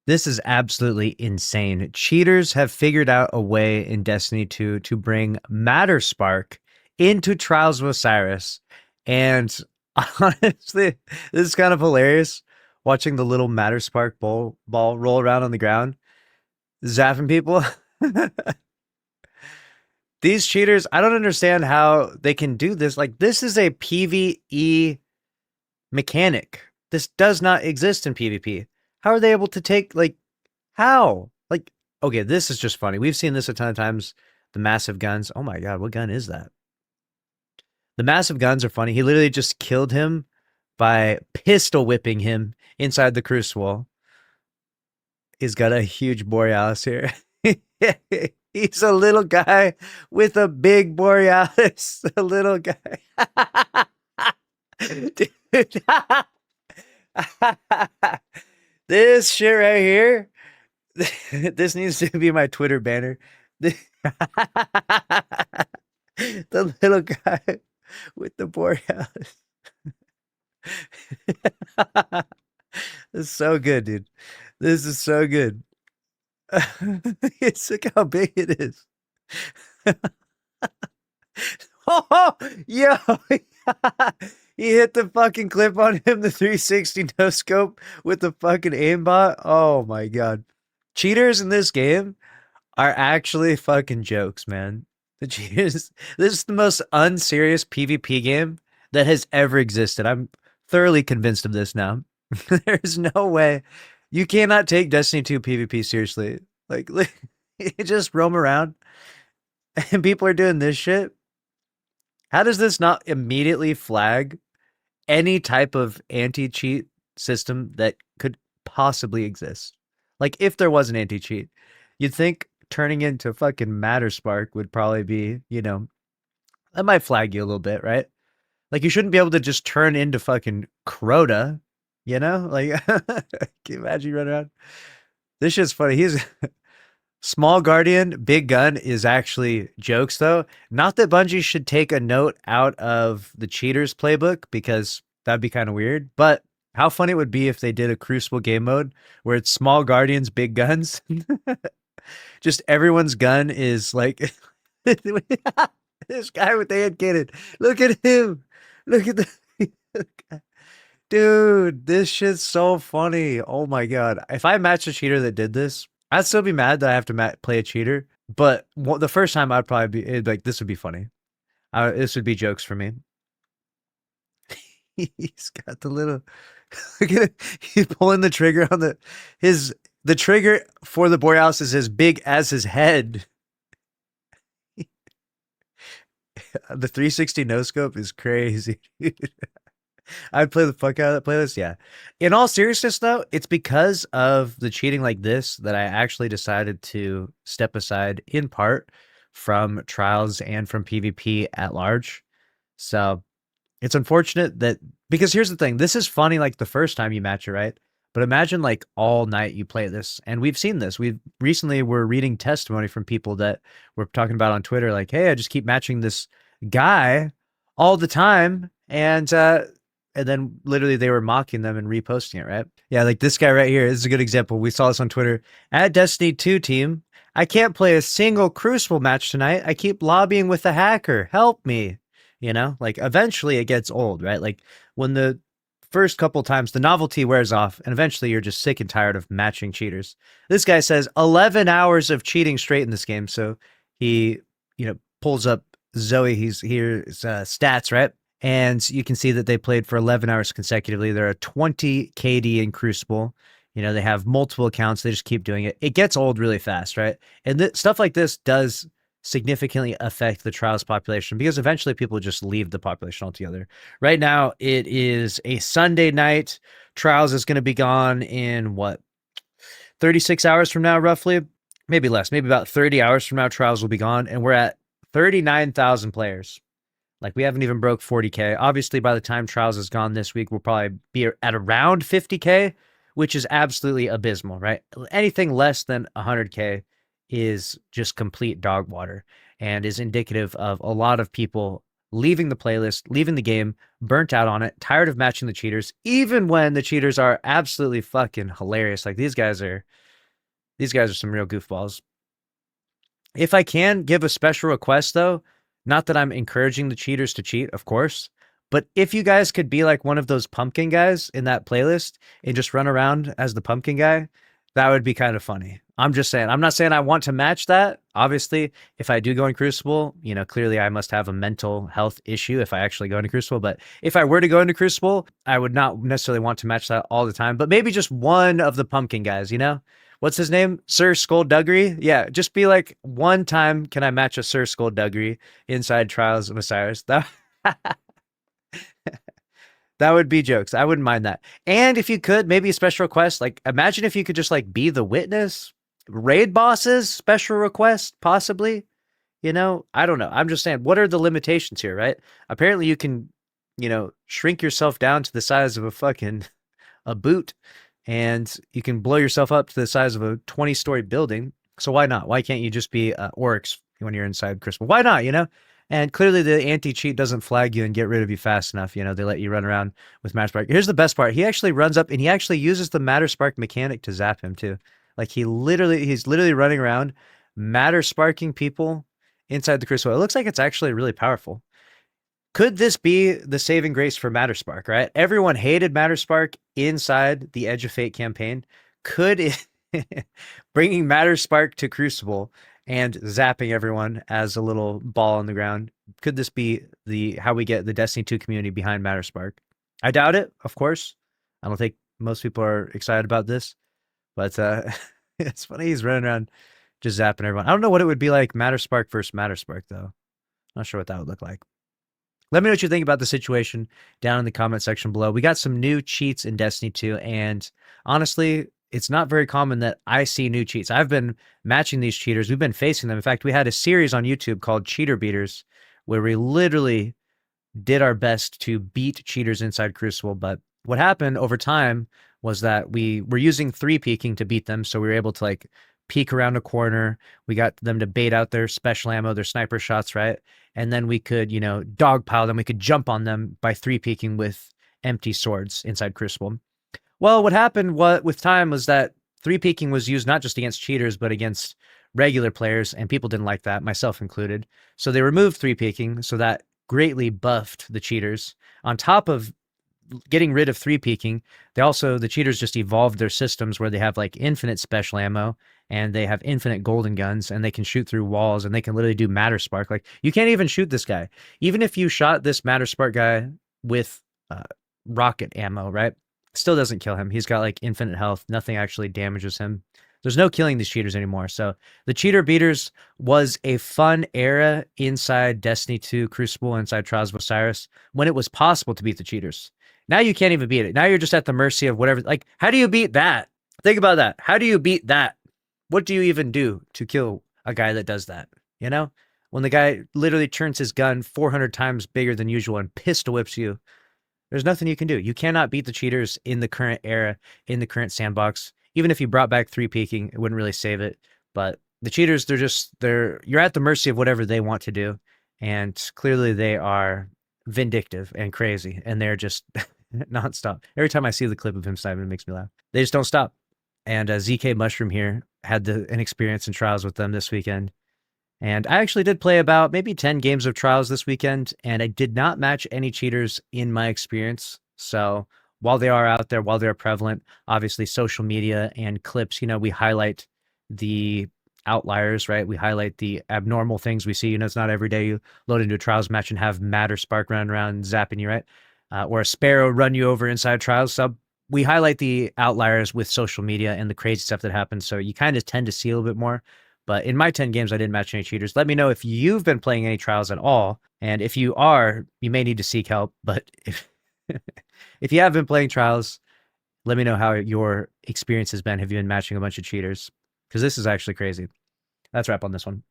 This is absolutely insane. Cheaters have figured out a way in Destiny 2 to bring Matter Spark into Trials of Osiris. And honestly, this is kind of hilarious watching the little Matter Spark ball roll around on the ground, zapping people. These cheaters, I don't understand how they can do this. Like, this is a PvE mechanic. This does not exist in PvP. How are they able to take, like, how? Like, okay, this is just funny. We've seen this a ton of times. The massive guns. Oh my god, what gun is that? The massive guns are funny. He literally just killed him by pistol whipping him inside the crucible. He's got a huge Borealis here. He's a little guy with a big Borealis. A little guy. Dude. This shit right here. This needs to be my Twitter banner. The little guy with the Borealis. This is so good, dude. This is so good. Look how big it is. Oh, yo. He hit the fucking clip on him, the 360 no scope with the fucking aimbot. Oh my god. Cheaters in this game are actually fucking jokes, man. The cheaters. This is the most unserious PvP game that has ever existed. I'm thoroughly convinced of this now. There's no way. You cannot take Destiny 2 PvP seriously. Like, you just roam around and people are doing this shit. How does this not immediately flag any type of anti-cheat system that could possibly exist? Like, if there was an anti-cheat, you'd think turning into fucking Matter Spark would probably be, that might flag you a little bit, right? Like, you shouldn't be able to just turn into fucking Crota, Like, can you imagine you run around? This shit's funny. He's Small Guardian, Big Gun is actually jokes, though. Not that Bungie should take a note out of the cheaters playbook, because that'd be kind of weird. But how funny it would be if they did a Crucible game mode where it's Small Guardians, Big Guns. Just everyone's gun is like this guy with the hand cannon. Look at him. Look at the dude. This shit's so funny. Oh my god. If I matched a cheater that did this, I'd still be mad that I have to play a cheater. But the first time I'd probably be like, this would be funny. This would be jokes for me. He's got the little. Look at it. He's pulling the trigger on the trigger for the Borealis is as big as his head. The 360 no scope is crazy, dude. I'd play the fuck out of that playlist. Yeah. In all seriousness, though, it's because of the cheating like this that I actually decided to step aside, in part from Trials and from PvP at large. So it's unfortunate that, because here's the thing, this is funny like the first time you match it, right? But imagine like all night you play this, and we've seen this. We've recently were reading testimony from people that were talking about on Twitter, like, hey, I just keep matching this guy all the time, and then literally they were mocking them and reposting it, right? Yeah, like this guy right here. This is a good example. We saw this on Twitter. At Destiny 2 team, I can't play a single Crucible match tonight. I keep lobbying with the hacker. Help me. Like eventually it gets old, right? Like when the first couple times the novelty wears off and eventually you're just sick and tired of matching cheaters. This guy says 11 hours of cheating straight in this game. So he, pulls up Zoe. He's here's stats, right? And you can see that they played for 11 hours consecutively. They're a 20 KD in Crucible. They have multiple accounts. They just keep doing it. It gets old really fast, right? And stuff like this does significantly affect the Trials population, because eventually people just leave the population altogether. Right now, it is a Sunday night. Trials is going to be gone in 36 hours from now, roughly? Maybe less. Maybe about 30 hours from now, Trials will be gone. And we're at 39,000 players. Like, we haven't even broke 40K. Obviously, by the time Trials is gone this week, we'll probably be at around 50K, which is absolutely abysmal, right? Anything less than 100K is just complete dog water and is indicative of a lot of people leaving the playlist, leaving the game, burnt out on it, tired of matching the cheaters, even when the cheaters are absolutely fucking hilarious. Like these guys are some real goofballs. If I can give a special request though, not that I'm encouraging the cheaters to cheat, of course, but if you guys could be like one of those pumpkin guys in that playlist and just run around as the pumpkin guy, that would be kind of funny. I'm just saying. I'm not saying I want to match that. Obviously, if I do go in Crucible, clearly I must have a mental health issue if I actually go into Crucible. But if I were to go into Crucible, I would not necessarily want to match that all the time. But maybe just one of the pumpkin guys, What's his name? Sir Skullduggery? Yeah, just be like, one time can I match a Sir Skullduggery inside Trials of Osiris? That would be jokes. I wouldn't mind that. And if you could, maybe a special request, like imagine if you could just like be the witness, raid bosses, special request, possibly. I don't know. I'm just saying, what are the limitations here, right? Apparently you can, shrink yourself down to the size of a boot, and you can blow yourself up to the size of a 20-story building. So why not? Why can't you just be Oryx when you're inside Crystal? Why not, And clearly the anti-cheat doesn't flag you and get rid of you fast enough. They let you run around with Matter Spark. Here's the best part. He actually runs up and he actually uses the Matter Spark mechanic to zap him too. Like he's literally running around Matter Sparking people inside the Crucible. It looks like it's actually really powerful. Could this be the saving grace for Matter Spark, right? Everyone hated Matter Spark inside the Edge of Fate campaign. Could it bringing Matter Spark to Crucible and zapping everyone as a little ball on the ground, could this be how we get the Destiny 2 community behind Matter Spark? I doubt it, of course. I don't think most people are excited about this, but it's funny he's running around just zapping everyone. I don't know what it would be like Matter Spark versus Matter Spark though. Not sure what that would look like. Let me know what you think about the situation down in the comment section below. We got some new cheats in Destiny 2, and honestly, it's not very common that I see new cheats. I've been matching these cheaters. We've been facing them. In fact, we had a series on YouTube called Cheater Beaters, where we literally did our best to beat cheaters inside Crucible. But what happened over time was that we were using 3-peeking to beat them, so we were able to like peek around a corner. We got them to bait out their special ammo, their sniper shots, right? And then we could, dogpile them. We could jump on them by 3-peeking with empty swords inside Crucible. Well, what happened with time was that 3-peeking was used not just against cheaters, but against regular players, and people didn't like that, myself included. So they removed 3-peeking, so that greatly buffed the cheaters. On top of getting rid of 3-peeking, the cheaters just evolved their systems where they have like infinite special ammo, and they have infinite golden guns, and they can shoot through walls, and they can literally do Matter Spark. Like, you can't even shoot this guy. Even if you shot this Matter Spark guy with rocket ammo, right? Still doesn't kill him. He's got like infinite health. Nothing actually damages him. There's no killing these cheaters anymore. So the Cheater Beaters was a fun era inside Destiny 2 Crucible, inside Trials of Osiris, when it was possible to beat the cheaters. Now you can't even beat it. Now you're just at the mercy of whatever. Like, how do you beat that? Think about that. How do you beat that? What do you even do to kill a guy that does that? When the guy literally turns his gun 400 times bigger than usual and pistol whips you, there's nothing you can do. You cannot beat the cheaters in the current era, in the current sandbox. Even if you brought back 3-peeking, it wouldn't really save it. But the cheaters, you're at the mercy of whatever they want to do. And clearly they are vindictive and crazy, and they're just nonstop. Every time I see the clip of him sniping, it makes me laugh. They just don't stop. And ZkMushroom here had an experience in Trials with them this weekend. And I actually did play about maybe 10 games of Trials this weekend, and I did not match any cheaters in my experience. So while they are out there, while they're prevalent, obviously social media and clips, we highlight the outliers, right? We highlight the abnormal things we see. It's not every day you load into a Trials match and have Matter Spark run around zapping you, right? Or a Sparrow run you over inside Trials. So we highlight the outliers with social media and the crazy stuff that happens. So you kind of tend to see a little bit more. But in my 10 games, I didn't match any cheaters. Let me know if you've been playing any Trials at all. And if you are, you may need to seek help. But if you have been playing Trials, let me know how your experience has been. Have you been matching a bunch of cheaters? Because this is actually crazy. That's a wrap on this one.